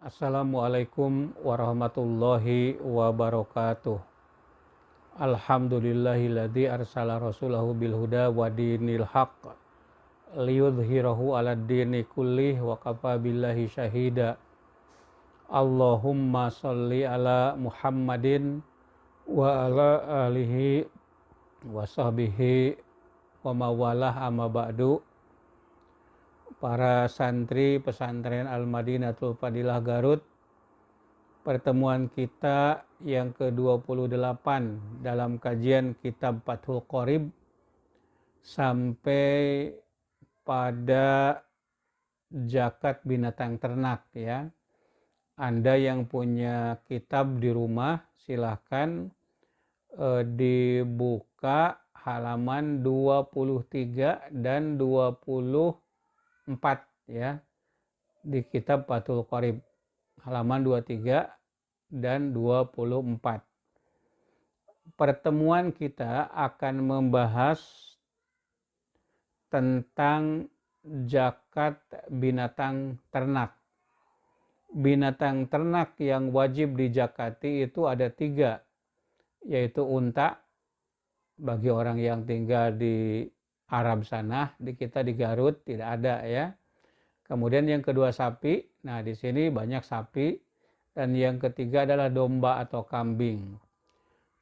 Assalamualaikum warahmatullahi wabarakatuh. Alhamdulillahilladzi arsala rasulahu bil huda wa dinil haqq liyudhhirahu 'alad dini kullih wa kafa billahi syahida. Allahumma shalli ala Muhammadin wa ala alihi wa sahbihi wa mawalah amma ba'du. Para santri pesantren Al-Madinatul Fadilah Garut, pertemuan kita yang ke-28 dalam kajian kitab Fathul Qorib sampai pada zakat binatang ternak ya. Anda yang punya kitab di rumah silahkan dibuka halaman 23 dan 24 ya di kitab Fathul Qorib halaman 23 dan 24. Pertemuan kita akan membahas tentang zakat binatang ternak. Binatang ternak yang wajib dizakati itu ada 3, yaitu unta bagi orang yang tinggal di Arab sana, di kita di Garut tidak ada ya. Kemudian yang kedua sapi, nah di sini banyak sapi, dan yang ketiga adalah domba atau kambing.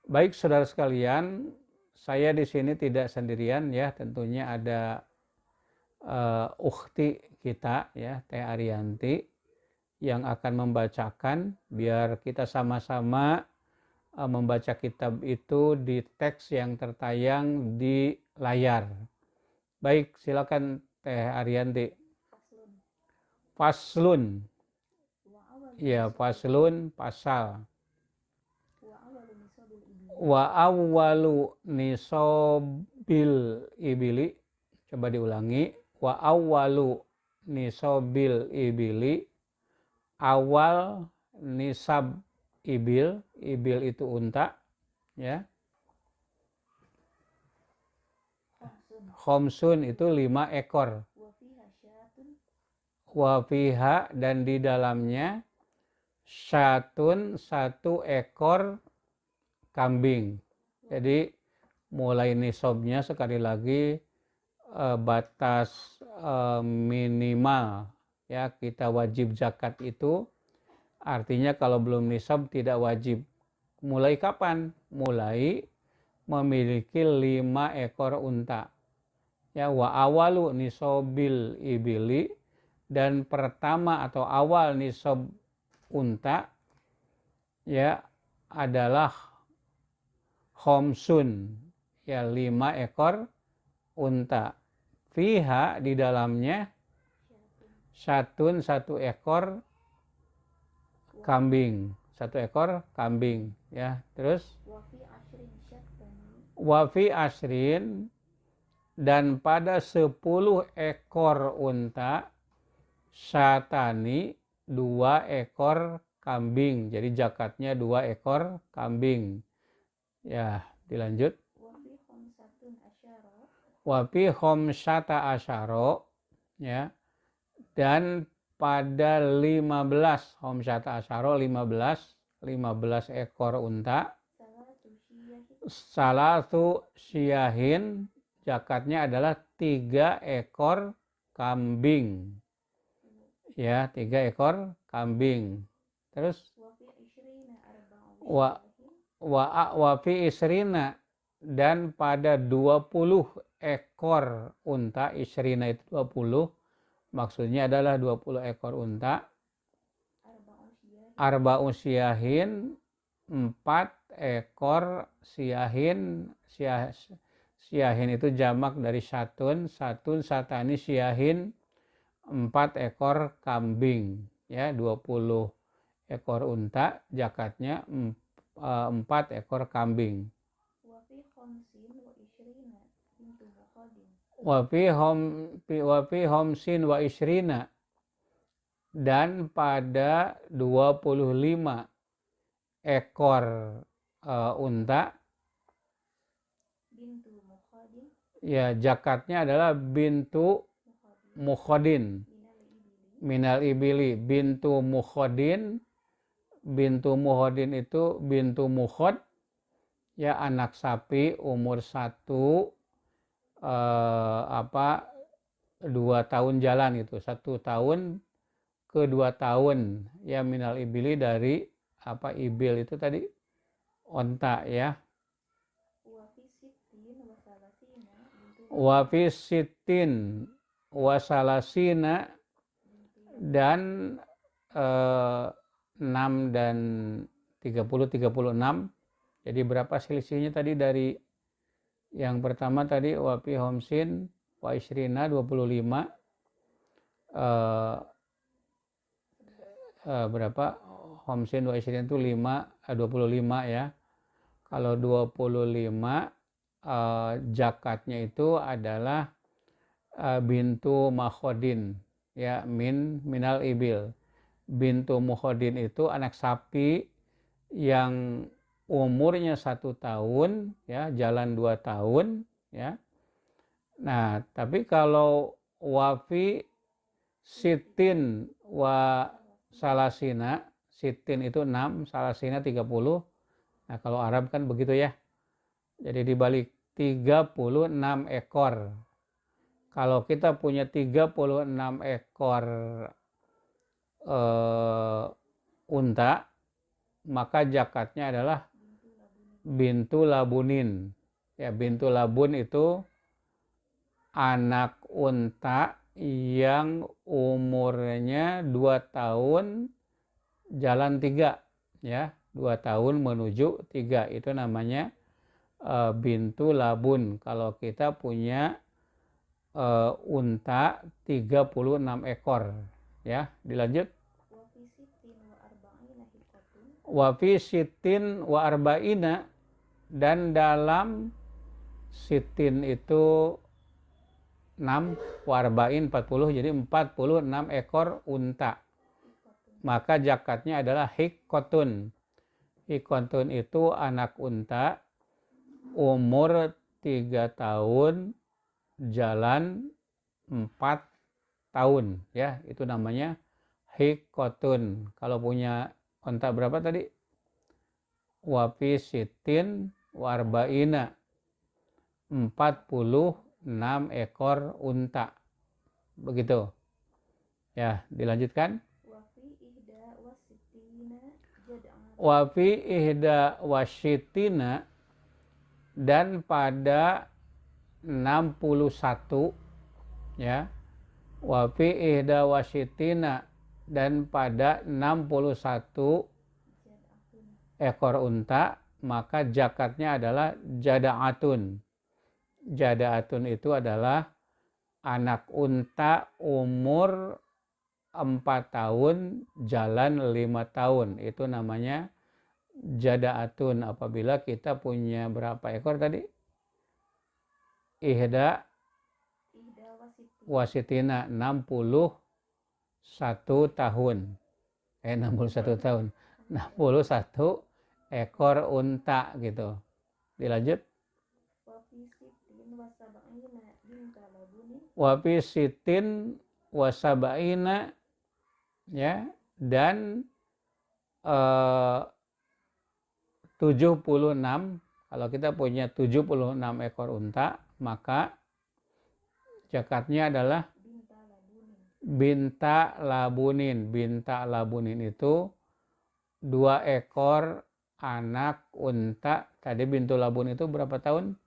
Baik saudara sekalian, saya di sini tidak sendirian ya, tentunya ada ukhti kita ya, Teh Arianti yang akan membacakan biar kita sama-sama membaca kitab itu di teks yang tertayang di layar. Baik, silakan Teh Arianti. Faslun. Ya, faslun pasal. Wa awwalu nisabil ibili. Coba diulangi. Wa awwalu nisabil ibili. Awal nisab ibil. Ibil itu unta, ya. Khomsun itu 5 ekor. Wa fiha dan di dalamnya syatun 1 ekor kambing. Jadi mulai nisabnya sekali lagi batas minimal ya kita wajib zakat itu artinya kalau belum nisab tidak wajib. Mulai kapan? Mulai memiliki 5 ekor unta. Ya, wa awalu nisabil ibili, dan pertama atau awal nisab unta ya adalah khomsun ya 5 ekor unta. Fiha di dalamnya syatun 1 ekor kambing, 1 ekor kambing ya. Terus wafi asrin dan pada 10 ekor unta syatani 2 ekor kambing. Jadi zakatnya 2 ekor kambing. Ya, dilanjut. Wafi khomsata asyaro ya. Dan pada 15 khomsata asyaro 15 ekor unta. Salatu syiahin zakatnya adalah 3 ekor kambing. Ya, 3 ekor kambing. Terus wa fi isrina dan pada 20 ekor unta, isrina itu 20, maksudnya adalah 20 ekor unta. Arba'un syiahin 4 ekor syiahin. Syiahin itu jamak dari satun, satani syiahin 4 ekor kambing ya, 20 ekor unta zakatnya 4 ekor kambing. Wafi homsin wa isrina dan pada 25 ekor unta ya zakatnya adalah bintu mukhodin minal ibili bintu mukhodin. Bintu muhodin itu bintu mukhod, ya anak sapi umur 2 tahun jalan itu, 1 tahun ke 2 tahun, ya minal ibili dari ibil itu tadi onta ya. Wafisitin wasalasina dan 6 dan 36. Jadi berapa selisihnya tadi dari yang pertama tadi wafi homsin wa isrina 25, berapa homsin wa isrina itu 25 ya. Kalau 25 zakatnya itu adalah bintu makhodin ya minal ibil. Bintu mukhodin itu anak sapi yang umurnya 1 tahun ya, jalan 2 tahun ya. Nah, tapi kalau wafi sitin wa salasina, sitin itu 6, salasina 30. Nah, kalau Arab kan begitu ya. Jadi dibalik 36 ekor. Kalau kita punya 36 ekor unta, maka zakatnya adalah bintu labunin. Ya, bintu labun itu anak unta yang umurnya 2 tahun jalan 3 ya, 2 tahun menuju 3, itu namanya bintu labun. Kalau kita punya unta 36 ekor ya, dilanjut. Wafi sitin wa arba'ina, dan dalam sitin itu 6, wa arba'in 40, jadi 46 ekor unta. Maka zakatnya adalah hikotun. Hikotun itu anak unta umur 3 tahun jalan 4 tahun ya, itu namanya hikotun. Kalau punya unta berapa tadi? Wafi sitin warba'ina, 46 ekor unta. Begitu. Ya, dilanjutkan. Wafi ihda wasitina, dan pada 61 ya. Wafi ihda wasitina, dan pada 61 ekor unta, maka zakatnya adalah jada'atun. Jada'atun itu adalah anak unta umur 4 tahun jalan 5 tahun. Itu namanya jada'atun. Apabila kita punya berapa ekor tadi? Ihda wasitina, 61 tahun. 61 tahun. 61 ekor unta gitu. Dilanjut. Wafi sitin wasabaina ya, dan 76. Kalau kita punya 76 ekor unta, maka zakatnya adalah binta labunin. Binta labunin itu 2 ekor anak unta. Tadi bintu labun itu berapa tahun?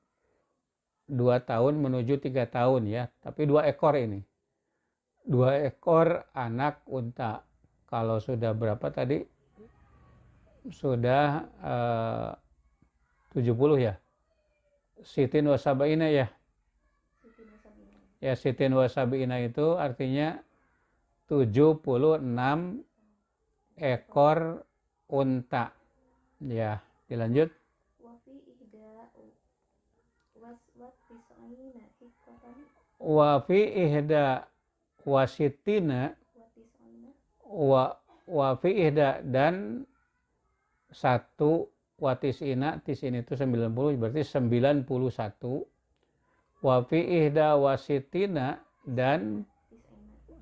2 tahun menuju 3 tahun ya. Tapi 2 ekor ini. 2 ekor anak unta. Kalau sudah berapa tadi? Sudah 70 ya. Sitin wasabaina ya. Ya, sitin wasabaina itu artinya 76 ekor unta. Ya, dilanjut. Wafi ihda wasitina wafi ihda, dan 1 watisina, tisin itu 90, berarti 91. Wafi ihda wasitina, dan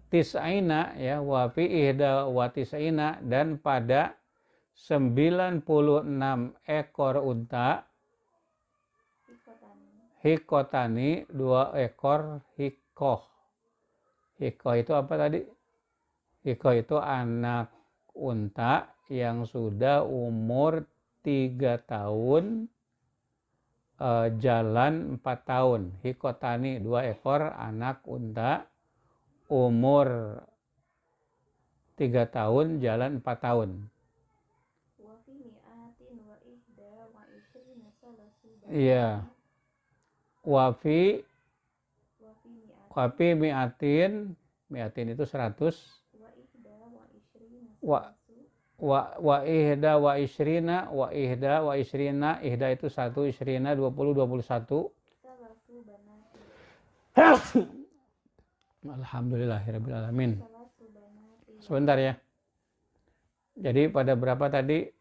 tis'aina ya, wa fi ihda wa tis'aina, dan pada 96 ekor unta, hikotani 2 ekor hikoh. Hikoh itu apa tadi? Hikoh itu anak unta yang sudah umur 3 tahun, jalan 4 tahun. Hikotani 2 ekor anak unta umur 3 tahun, jalan 4 tahun. Iya. Wafi mi'atin itu 100. Wa ihda wa isrina, ihda itu 1, isrina 20, 21. Alhamdulillahirabbil alamin. Sebentar ya. Jadi pada berapa tadi?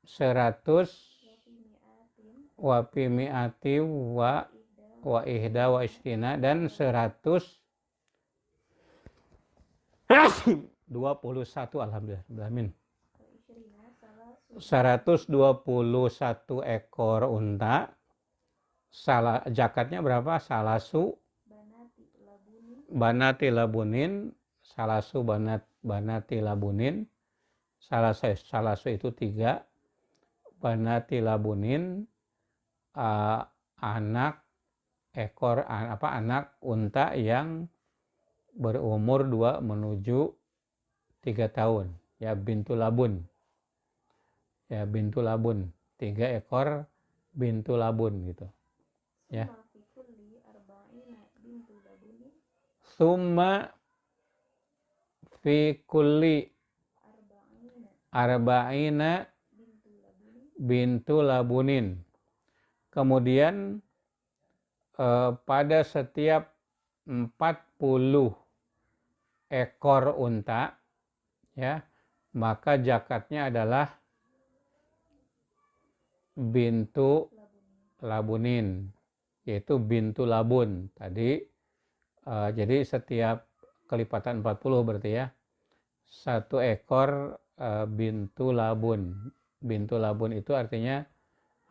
100 wa fi mi'ati wa ihda wa isrina, dan 121. Alhamdulillah. Amin. 121 ekor unta. Zakatnya berapa? Salasu banati labunin. Salasu banati labunin. Salasu itu 3. Banati labunin, anak unta yang berumur 2 menuju 3 tahun, ya, bintu labun. Ya, bintu labun. 3 ekor bintu labun gitu. Ya. Summa fi kulli arba'ina bintu labunin. Kemudian pada setiap 40 ekor unta, ya, maka zakatnya adalah bintu labunin, yaitu bintu labun tadi. Jadi setiap kelipatan 40 berarti ya, 1 ekor bintu labun. Bintu labun itu artinya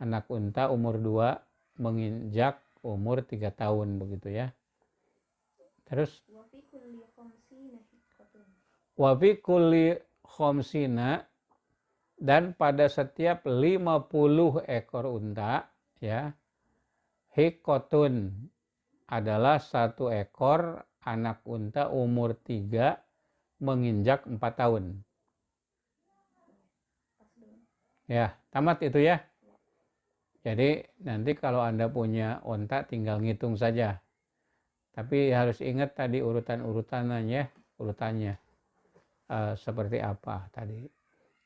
anak unta umur 2 menginjak umur 3 tahun begitu ya. Terus wa fi kulli khamsina, dan pada setiap 50 ekor unta, ya, hikotun adalah 1 ekor anak unta umur 3 menginjak 4 tahun. Ya, tamat itu ya. Jadi nanti kalau Anda punya unta tinggal ngitung saja. Tapi harus ingat tadi urutannya seperti apa tadi.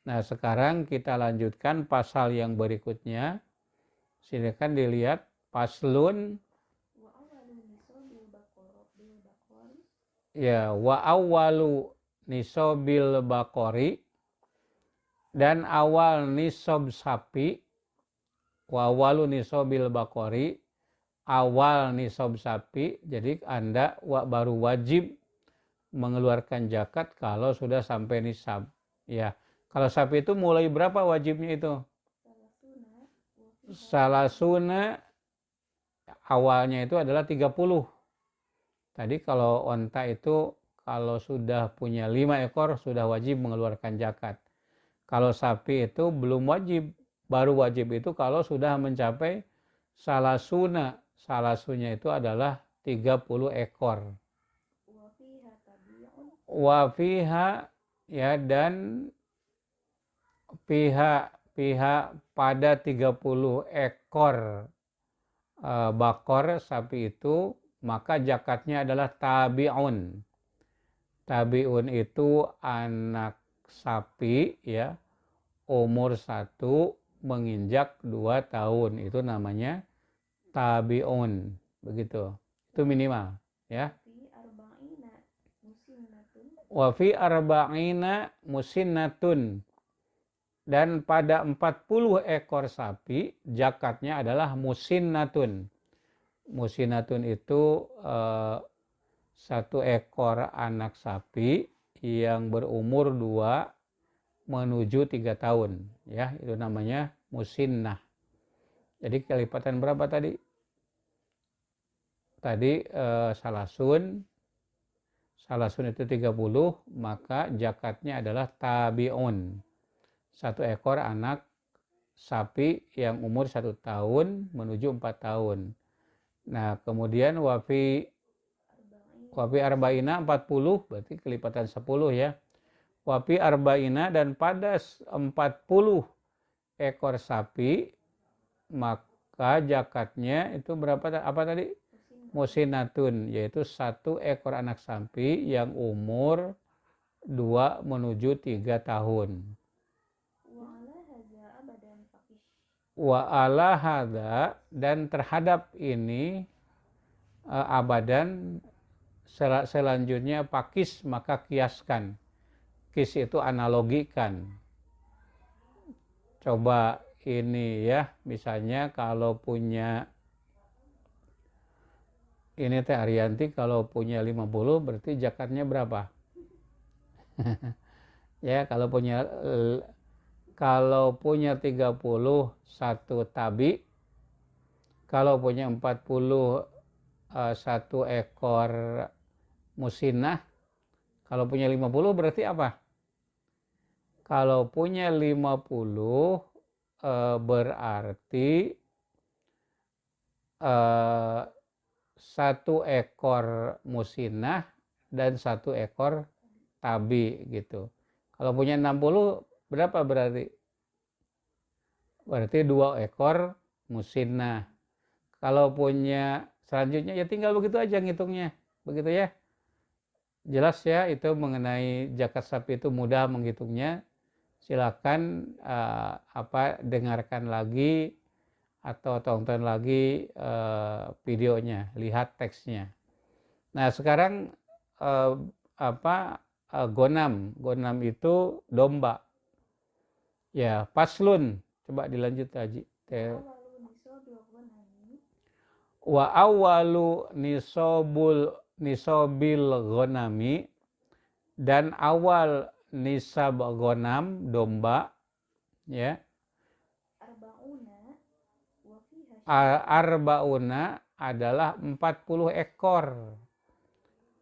Nah, sekarang kita lanjutkan pasal yang berikutnya. Silakan dilihat paslun. Ya, wa awwalu nisobil bakori, dan awal nisob sapi. Wa awwalu nisobil bakori, awal nisob sapi. Jadi Anda baru wajib mengeluarkan zakat kalau sudah sampai nisab. Ya, kalau sapi itu mulai berapa wajibnya itu? Salasuna, awalnya itu adalah 30. Tadi kalau onta itu kalau sudah punya 5 ekor sudah wajib mengeluarkan zakat. Kalau sapi itu belum wajib, baru wajib itu kalau sudah mencapai salasuna. Salasunya itu adalah 30 ekor. Wafiha, ya, dan pihak pada 30 ekor bakor sapi itu, maka zakatnya adalah tabi'un. Tabi'un itu anak sapi, ya, umur 1 menginjak 2 tahun. Itu namanya tabi'un. Begitu. Itu minimal, ya. Wa fi arba'ina musinnatun, dan pada 40 ekor sapi zakatnya adalah musinnatun. Musinnatun itu 1 ekor anak sapi yang berumur 2 menuju 3 tahun, ya, itu namanya musinnah. Jadi kelipatan berapa tadi? Tadi salasun itu 30, maka zakatnya adalah tabi'un. 1 ekor anak sapi yang umur 1 tahun menuju 4 tahun. Nah, kemudian wafi arba'ina 40, berarti kelipatan 10 ya. Wafi arba'ina, dan pada 40 ekor sapi, maka zakatnya itu berapa, apa tadi? Musinnatun, yaitu 1 ekor anak sapi yang umur 2 menuju 3 tahun. Wa ala hadza, dan terhadap ini abadan, selanjutnya pakis, maka kiaskan. Kis itu analogikan. Coba ini ya, misalnya kalau punya ini Teh Arianti, kalau punya 50 berarti zakatnya berapa? Ya, kalau punya 30 1 tabi, kalau punya 40 1 ekor musinnah, kalau punya 50 berarti apa? Kalau punya 50 berarti 1 ekor musinnah dan 1 ekor tabi gitu. Kalau punya 60 berapa berarti? Berarti 2 ekor musinnah. Kalau punya selanjutnya ya tinggal begitu aja ngitungnya. Begitu ya. Jelas ya, itu mengenai zakat sapi itu mudah menghitungnya. Silakan dengarkan lagi atau tonton lagi videonya, lihat teksnya. Nah, sekarang gonam itu domba. Ya, paslun. Coba dilanjut Haji. Wa awwalu nisobil gonami, dan awal nisab gonam domba, ya, arba'una adalah 40 ekor.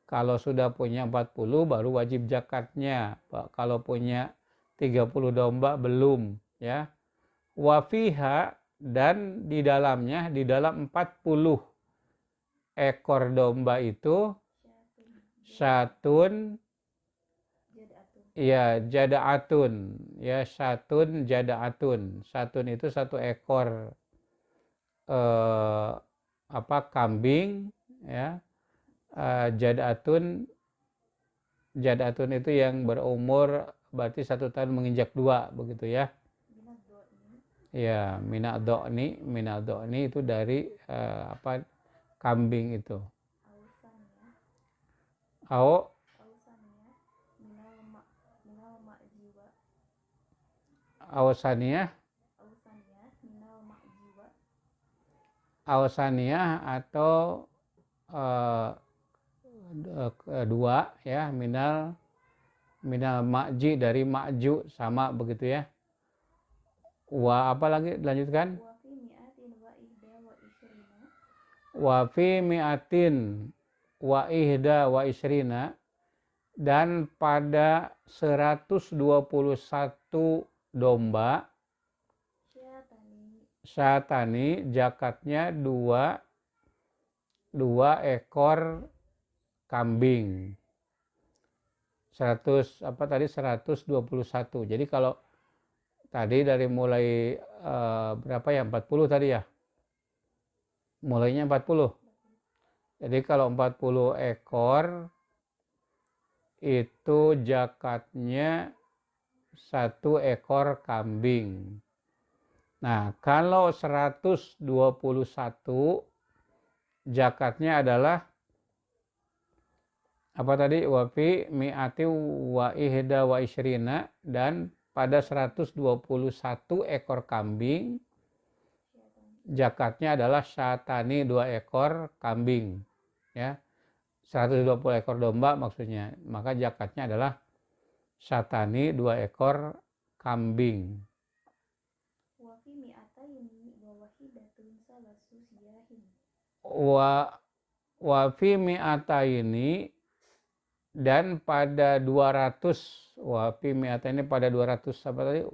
Kalau sudah punya 40 baru wajib zakatnya. Kalau punya 30 domba belum, ya. Wafiha, dan di dalamnya, di dalam 40 ekor domba itu satun ya jada'atun, ya, satun jada'atun. Satun itu 1 ekor kambing, ya. Jada'atun itu yang berumur berarti 1 tahun menginjak 2, begitu ya. Ya, mina do'ni itu dari kambing itu. Ausaniyah atau dua ya, minal ma'ji, dari ma'ju, sama begitu ya. Wa apa lagi lanjutkan? Wa fi mi'atin wa ihda wa isrina, dan pada 121 domba syatani, zakatnya 2 ekor kambing. 121. Jadi kalau tadi dari mulai berapa ya? 40 tadi ya? Mulainya 40. Jadi kalau 40 ekor itu zakatnya 1 ekor kambing. Nah, kalau 121 zakatnya adalah apa tadi? Wafi mi'ati wa ihda wa isrina, dan pada 121 ekor kambing zakatnya adalah syatani, 2 ekor kambing, ya. 120 ekor domba maksudnya. Maka zakatnya adalah syatani 2 ekor kambing. Wa fi mi'ataini dan pada 200 wa fi mi'ataini pada 200 apa tadi?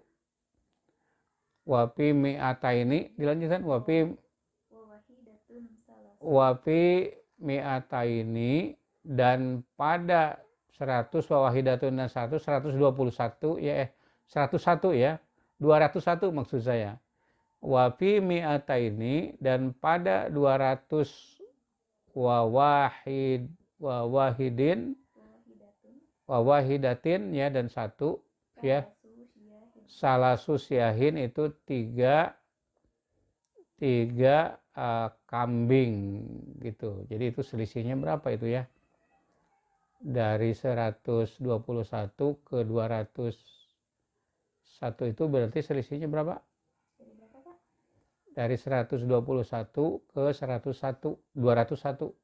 Wa fi mi'ataini dilanjutkan wa fi mi'ataini dan pada 100 wa wahidatun dan 121 ya 101 ya 201 maksud saya. Wa fi mi'ataini dan pada 200 wa wahidatin ya dan satu ya salasus yahin itu tiga kambing gitu. Jadi itu selisihnya berapa itu ya? Dari 121 ke 201 itu berarti selisihnya berapa? Dari 121 ke 101, 201.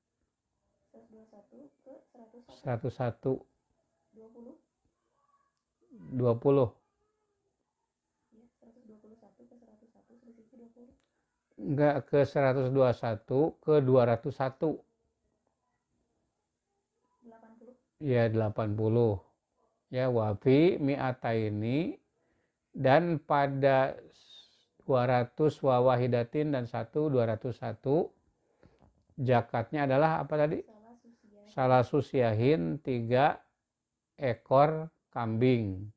101 20. Enggak, ke 121 ke 201. 80. Ya 80. Ya wafi mi'ataini dan pada 200 wa wahidatin dan 201 zakatnya adalah apa tadi? Salasus yahin 3 ekor kambing.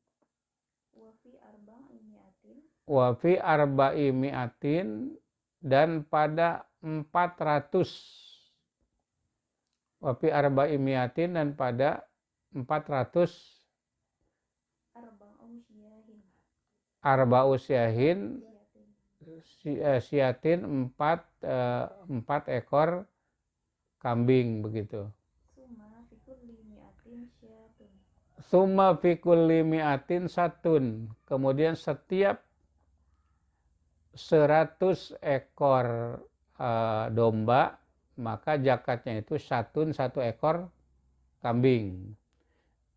Wa fi arba'i mi'atin dan pada 400 wa fi arba'i mi'atin dan pada 400 arba'us yahin siatin 4 ekor kambing begitu. Summa fi kulli mi'atin satun. Kemudian setiap 100 ekor domba maka zakatnya itu satun 1 ekor kambing.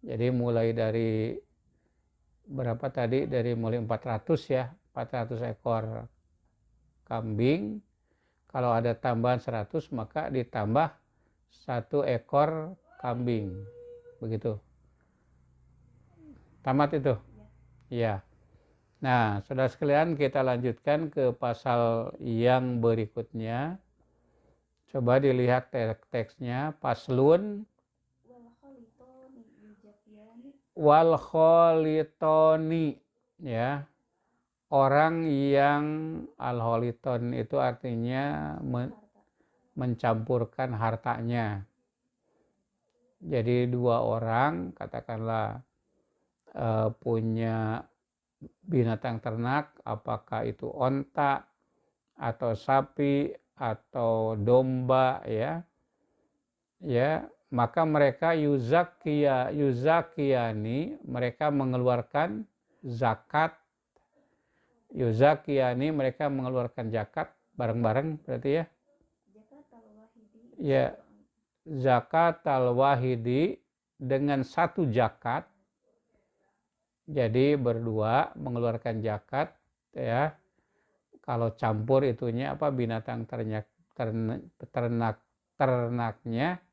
Jadi mulai dari berapa tadi? Dari mulai 400 ya, 400 ekor kambing. Kalau ada tambahan 100 maka ditambah 1 ekor kambing. Begitu. Tamat itu? Ya. Nah, saudara sekalian kita lanjutkan ke pasal yang berikutnya. Coba dilihat teksnya. Paslun wal kholitoni ya. Orang yang al-kholiton itu artinya mencampurkan hartanya. Jadi 2 orang katakanlah punya binatang ternak, apakah itu onta atau sapi atau domba ya, maka mereka yuzakiyani mereka mengeluarkan zakat, mereka mengeluarkan zakat bareng-bareng berarti ya. Ya, zakat al-wahidi dengan 1 zakat. Jadi berdua mengeluarkan zakat ya. Kalau campur itunya apa binatang ternaknya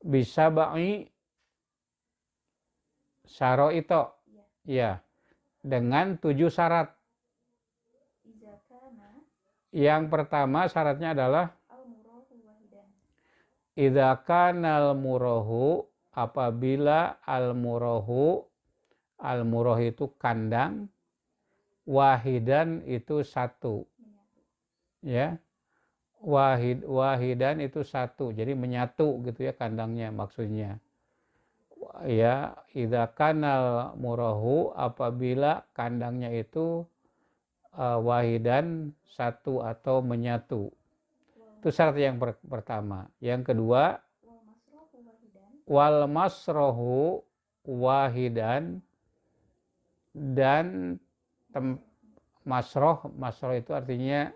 bisa ba'i syaraito ya dengan 7 syarat. Yang pertama syaratnya adalah idza kanal murahu apabila al-murah itu kandang, wahidan itu 1. Ya. Wahidan itu 1. Jadi menyatu gitu ya kandangnya maksudnya. Ya, idza kanal murahu apabila kandangnya itu wahidan 1 atau menyatu. Itu syarat yang pertama. Yang kedua, wal masrohu wahidan dan masroh itu artinya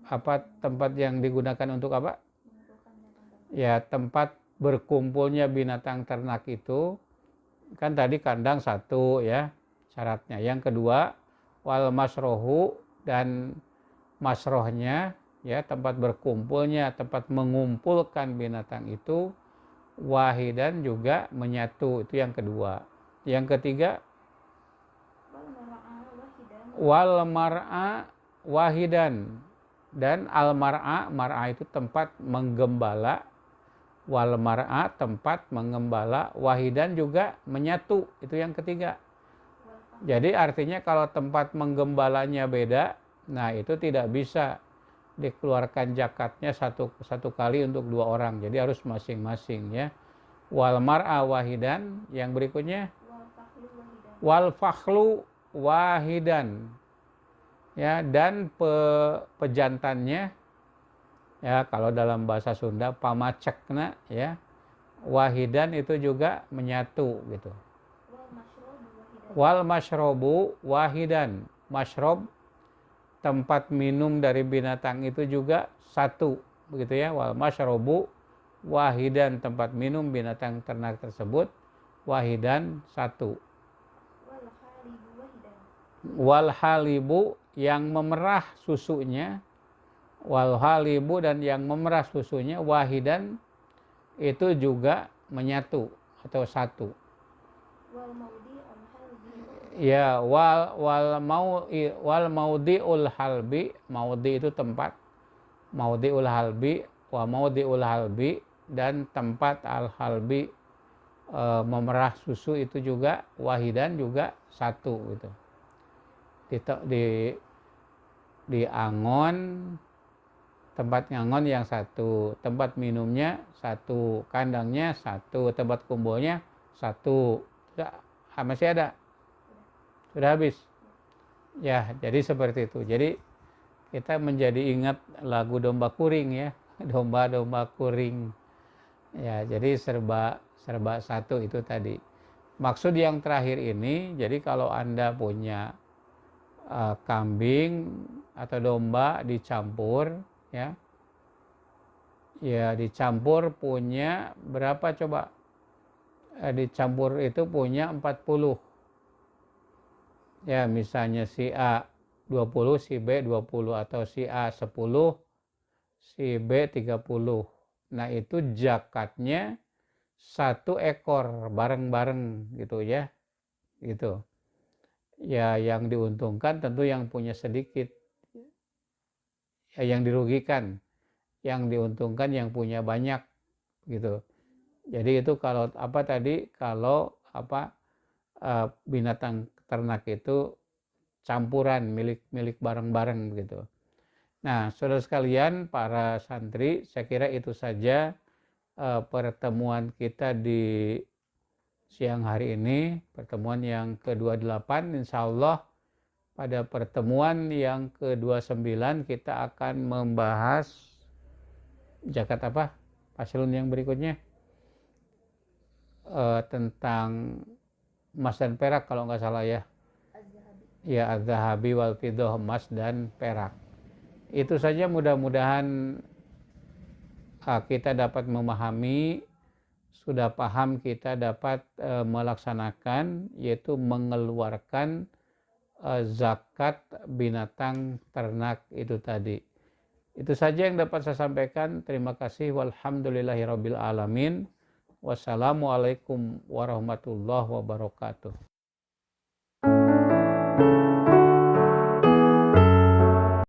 apa tempat yang digunakan untuk apa? Ya, tempat berkumpulnya binatang ternak itu kan tadi kandang satu ya syaratnya. Yang kedua wal masrohu, dan masrohnya ya tempat berkumpulnya, tempat mengumpulkan binatang itu wahidan juga menyatu, itu yang kedua. Yang ketiga wal mar'a wahidan, dan al mar'a itu tempat menggembala, wal mar'a tempat mengembala, wahidan juga menyatu, itu yang ketiga. Jadi artinya kalau tempat menggembalanya beda, nah itu tidak bisa dikeluarkan zakatnya satu kali untuk dua orang, jadi harus masing-masing ya. Wal mar'a wahidan, yang berikutnya wal fakhlu wahidan ya, dan pejantannya ya, kalau dalam bahasa Sunda pamacekna ya, wahidan itu juga menyatu gitu. Wal masyrobu wahidan, masyrob tempat minum dari binatang itu juga satu begitu ya. Wal masyrobu wahidan, tempat minum binatang ternak tersebut wahidan satu. Wal halibu, yang memerah susunya, wal halibu, dan yang memerah susunya wahidan itu juga menyatu atau satu. Ya, wal maudiul halbi, maudi itu tempat, maudiul halbi wa maudiul halbi, dan tempat al halbi memerah susu itu juga wahidan juga satu gitu. Di angon, tempat ngangon yang satu, tempat minumnya satu, kandangnya satu, tempat kumpulnya satu. Masih ada? Sudah habis? Ya, jadi seperti itu. Jadi kita menjadi ingat lagu domba kuring ya, domba-domba kuring. Ya, jadi serba satu itu tadi. Maksud yang terakhir ini, jadi kalau Anda punya kambing atau domba dicampur ya, dicampur punya berapa coba? Dicampur itu punya 40 ya, misalnya si A 20, si B 20, atau si A 10, si B 30. Nah itu zakatnya satu ekor bareng-bareng gitu ya, gitu ya. Yang diuntungkan tentu yang punya sedikit ya, yang dirugikan, yang diuntungkan yang punya banyak gitu. Jadi itu kalau apa tadi, kalau apa binatang ternak itu campuran milik bareng-bareng begitu. Nah, saudara sekalian, para santri, saya kira itu saja pertemuan kita di siang hari ini, pertemuan yang ke-28. Insya Allah pada pertemuan yang ke-29 kita akan membahas zakat apa? Paslon yang berikutnya tentang emas dan perak kalau nggak salah ya. Ya, az-zahabi wal fiddah, emas dan perak. Itu saja, mudah-mudahan kita dapat memahami, sudah paham kita dapat melaksanakan, yaitu mengeluarkan zakat binatang ternak itu tadi. Itu saja yang dapat saya sampaikan. Terima kasih. Walhamdulillahirabbil alamin. Wassalamualaikum warahmatullahi wabarakatuh.